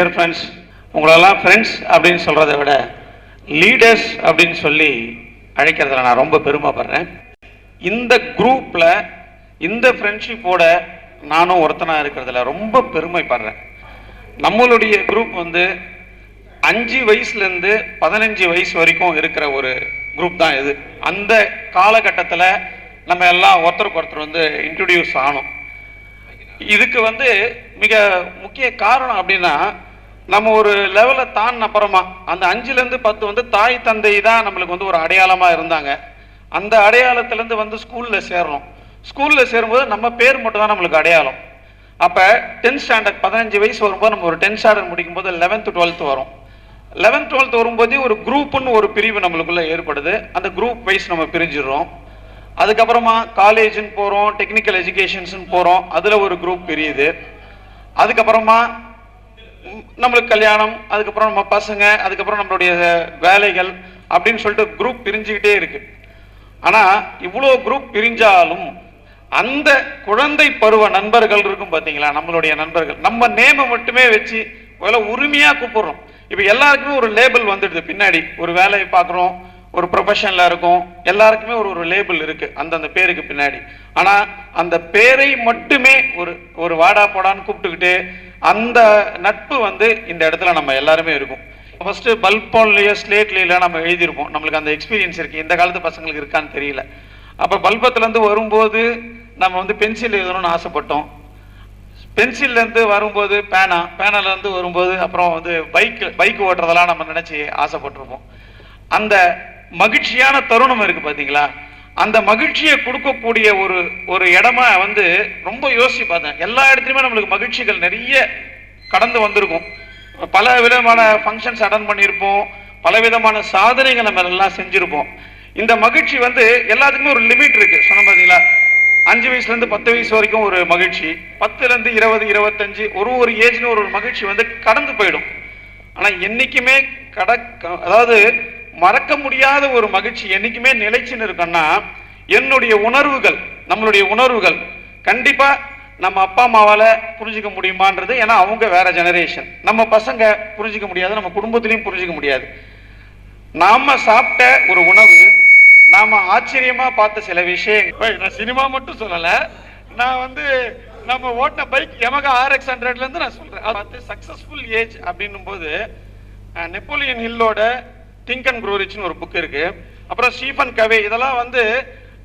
Dear friends, உங்களெல்லாம் friends அப்படின்னு சொல்கிறத விட லீடர்ஸ் அப்படின்னு சொல்லி அழைக்கிறதுல நான் ரொம்ப பெருமைப்படுறேன். இந்த குரூப்பில் இந்த ஃப்ரெண்ட்ஷிப்போட நானும் ஒருத்தனாக இருக்கிறதுல ரொம்ப பெருமைப்படுறேன். நம்மளுடைய குரூப் வந்து 5 வயசுலேருந்து 15 வயசு வரைக்கும் இருக்கிற ஒரு குரூப் தான் இது. அந்த காலகட்டத்தில் நம்ம எல்லாம் ஒருத்தருக்கு ஒருத்தர் வந்து இன்ட்ரடியூஸ் ஆனோம். இதுக்கு வந்து மிக முக்கிய காரணம் அப்படின்னா, நம்ம ஒரு லெவலில் தாண்டின அப்புறமா அந்த 5லேருந்து 10 வந்து தாய் தந்தை தான் நம்மளுக்கு வந்து ஒரு அடையாளமாக இருந்தாங்க. அந்த அடையாளத்துலேருந்து வந்து ஸ்கூலில் சேர்றோம். ஸ்கூலில் சேரும்போது நம்ம பேர் மட்டும் தான் நம்மளுக்கு அடையாளம். அப்போ 10th ஸ்டாண்டர்ட் 15 வயசு வரும்போது நம்ம ஒரு 10th ஸ்டாண்டர்ட் முடிக்கும்போது 11th 12th வரும். 11th 12th வரும்போதே ஒரு குரூப்புன்னு ஒரு பிரிவு நம்மளுக்குள்ள ஏற்படுது. அந்த குரூப் வைஸ் நம்ம பிரிஞ்சிடுறோம். அதுக்கப்புறமா காலேஜுன்னு போகிறோம், டெக்னிக்கல் எஜுகேஷன்ஸ்னு போகிறோம், அதில் ஒரு குரூப் பிரியுது. அதுக்கப்புறமா நம்மளுக்கு கல்யாணம், அதுக்கப்புறம் நம்ம பசங்க, அதுக்கப்புறம் நம்மளுடைய வேலைகள் அப்படின்னு சொல்லிட்டு குரூப் பிரிஞ்சுக்கிட்டே இருக்கு. ஆனால் இவ்வளோ குரூப் பிரிஞ்சாலும் அந்த குழந்தை பருவ நண்பர்கள் இருக்கும் பார்த்தீங்களா, நம்மளுடைய நண்பர்கள், நம்ம நேமை மட்டுமே வச்சு உரிமையாக கூப்பிடுறோம். இப்போ எல்லாருக்குமே ஒரு லேபிள் வந்துடுது. பின்னாடி ஒரு வேலையை பார்க்குறோம், ஒரு ப்ரொஃபஷனில் இருக்கும், எல்லாருக்குமே ஒரு லேபிள் இருக்குது அந்தந்த பேருக்கு பின்னாடி. ஆனால் அந்த பேரை மட்டுமே ஒரு வாடா போடான்னு கூப்பிட்டுக்கிட்டு அந்த நட்பு வந்து இந்த இடத்துல நம்ம எல்லாருமே இருக்கும். ஃபஸ்ட்டு பல்போன்லேயோ ஸ்லேட்லேயோ நம்ம எழுதியிருப்போம். நம்மளுக்கு அந்த எக்ஸ்பீரியன்ஸ் இருக்குது. இந்த காலத்து பசங்களுக்கு இருக்கான்னு தெரியல. அப்போ பல்பத்துலேருந்து வரும்போது நம்ம வந்து பென்சில் எழுதணும்னு ஆசைப்பட்டோம். பென்சில்லேருந்து வரும்போது பேனாலேருந்து வரும்போது அப்புறம் வந்து பைக் ஓட்டுறதெல்லாம் நம்ம நினச்சி ஆசைப்பட்டிருப்போம். அந்த மகிழ்ச்சியான தருணம் இருக்குது பார்த்தீங்களா, அந்த மகிழ்ச்சியை கொடுக்கக்கூடிய ஒரு இடமா வந்து ரொம்ப யோசிச்சு பார்த்தேன். எல்லா இடத்துலையுமே நம்மளுக்கு மகிழ்ச்சிகள் நிறைய கடந்து வந்திருக்கும். பல விதமான ஃபங்க்ஷன்ஸ் அட்டன் பண்ணியிருப்போம், பல விதமான சாதனைகள் நம்ம எல்லாம் செஞ்சுருப்போம். இந்த மகிழ்ச்சி வந்து எல்லாத்துக்குமே ஒரு லிமிட் இருக்குது. சொன்ன பார்த்தீங்களா, 5 வயசுலேருந்து 10 வயசு வரைக்கும் ஒரு மகிழ்ச்சி, 10லேருந்து 20 25 ஒரு ஏஜ்னு ஒரு மகிழ்ச்சி வந்து கடந்து போயிடும். ஆனால் என்றைக்குமே அதாவது மறக்க முடியாத ஒரு மகிழ்ச்சி என்றைக்குமே நிலைச்சுன்னு இருக்குன்னா, என்னுடைய உணர்வுகள், நம்மளுடைய உணர்வுகள் கண்டிப்பாக நம்ம அப்பா அம்மாவால் புரிஞ்சிக்க முடியுமான்றது. ஏன்னா அவங்க வேற ஜெனரேஷன். நம்ம பசங்க புரிஞ்சிக்க முடியாது, நம்ம குடும்பத்திலையும் புரிஞ்சிக்க முடியாது. நாம சாப்பிட்ட ஒரு உணவு, நாம ஆச்சரியமா பார்த்த சில விஷயங்கள், நான் சினிமா மட்டும் சொல்லலை, நான் வந்து நம்ம ஓட்டின பைக் Yamaha RX100லேருந்து நான் சொல்கிறேன். பார்த்து சக்ஸஸ்ஃபுல் ஏஜ் அப்படின்னும் போது நெப்போலியன் ஹில்லோட திங்க் அண்ட் க்ரோ ரிச்னு ஒரு புக் இருக்கு. அப்புறம் ஸ்டீஃபன் கவே, இதெல்லாம் வந்து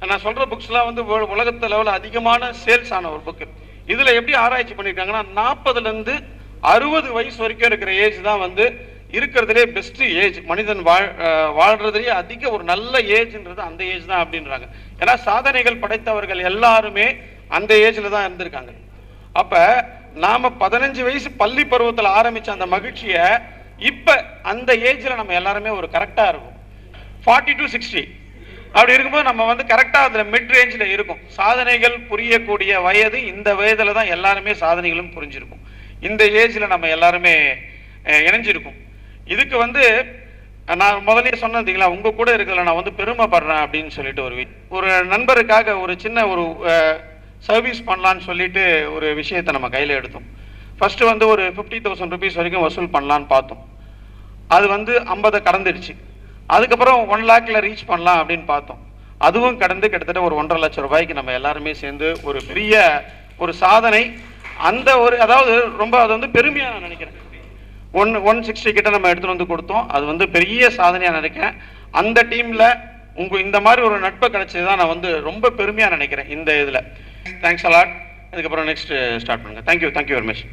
நான் சொல்ற புக்ஸ்லாம் வந்து உலகத்து லெவலில் அதிகமான சேல்ஸ் ஆன ஒரு புக்கு. இதுல எப்படி ஆராய்ச்சி பண்ணியிருக்காங்கன்னா, 40லேருந்து 60 வயசு வரைக்கும் இருக்கிற ஏஜ் தான் வந்து இருக்கிறதுலே பெஸ்ட் ஏஜ். மனிதன் வாழ்றதுலேயே அதிக ஒரு நல்ல ஏஜ்ன்றது அந்த ஏஜ் தான் அப்படின்றாங்க. ஏன்னா சாதனைகள் படைத்தவர்கள் எல்லாருமே அந்த ஏஜ்ல தான் இருந்திருக்காங்க. அப்ப நாம 15 வயசு பள்ளி பருவத்தில் ஆரம்பிச்ச அந்த மகிழ்ச்சியை இப்ப அந்த ஏஜ்ல நம்ம எல்லாருமே ஒரு கரெக்டா இருக்கும். 40 to 60 அப்படி இருக்கும்போது நம்ம வந்து கரெக்டா அதுல மிட் ரேஞ்சில் இருக்கும். சாதனைகள் புரியக்கூடிய வயது இந்த வயதுல தான் எல்லாருமே சாதனைகளும் புரிஞ்சிருக்கும். இந்த ஏஜ்ல நம்ம எல்லாருமே இணைஞ்சிருக்கும். இதுக்கு வந்து நான் முதலே சொன்னீங்களா, உங்க கூட இருக்கிறதுல நான் வந்து பெருமைப்படுறேன் அப்படின்னு சொல்லிட்டு ஒரு நண்பருக்காக ஒரு சின்ன ஒரு சர்வீஸ் பண்ணலான்னு சொல்லிட்டு ஒரு விஷயத்தை நம்ம கையில் எடுத்தோம். ஃபர்ஸ்ட் வந்து ஒரு 50,000 rupees வரைக்கும் வசூல் பண்ணலான்னு பார்த்தோம். அது வந்து 50 கடந்துடுச்சு. அதுக்கப்புறம் 1 lakhல ரீச் பண்ணலாம் அப்படின்னு பார்த்தோம். அதுவும் கடந்து கிட்டத்தட்ட ஒரு 1.5 லட்சம் ரூபாய்க்கு நம்ம எல்லாருமே சேர்ந்து ஒரு பெரிய ஒரு சாதனை. அந்த அதாவது ரொம்ப அது வந்து பெருமையாக நான் நினைக்கிறேன். 160 கிட்ட நம்ம எடுத்துட்டு வந்து கொடுத்தோம். அது வந்து பெரிய சாதனையாக நினைக்கிறேன். அந்த டீம்ல இந்த மாதிரி ஒரு நட்பை கிடைச்சதுதான் நான் வந்து ரொம்ப பெருமையாக நினைக்கிறேன் இந்த இதில். Thanks a lot. அதுக்கப்புறம் நெக்ஸ்ட் ஸ்டார்ட் பண்ணுங்க. Thank you very much.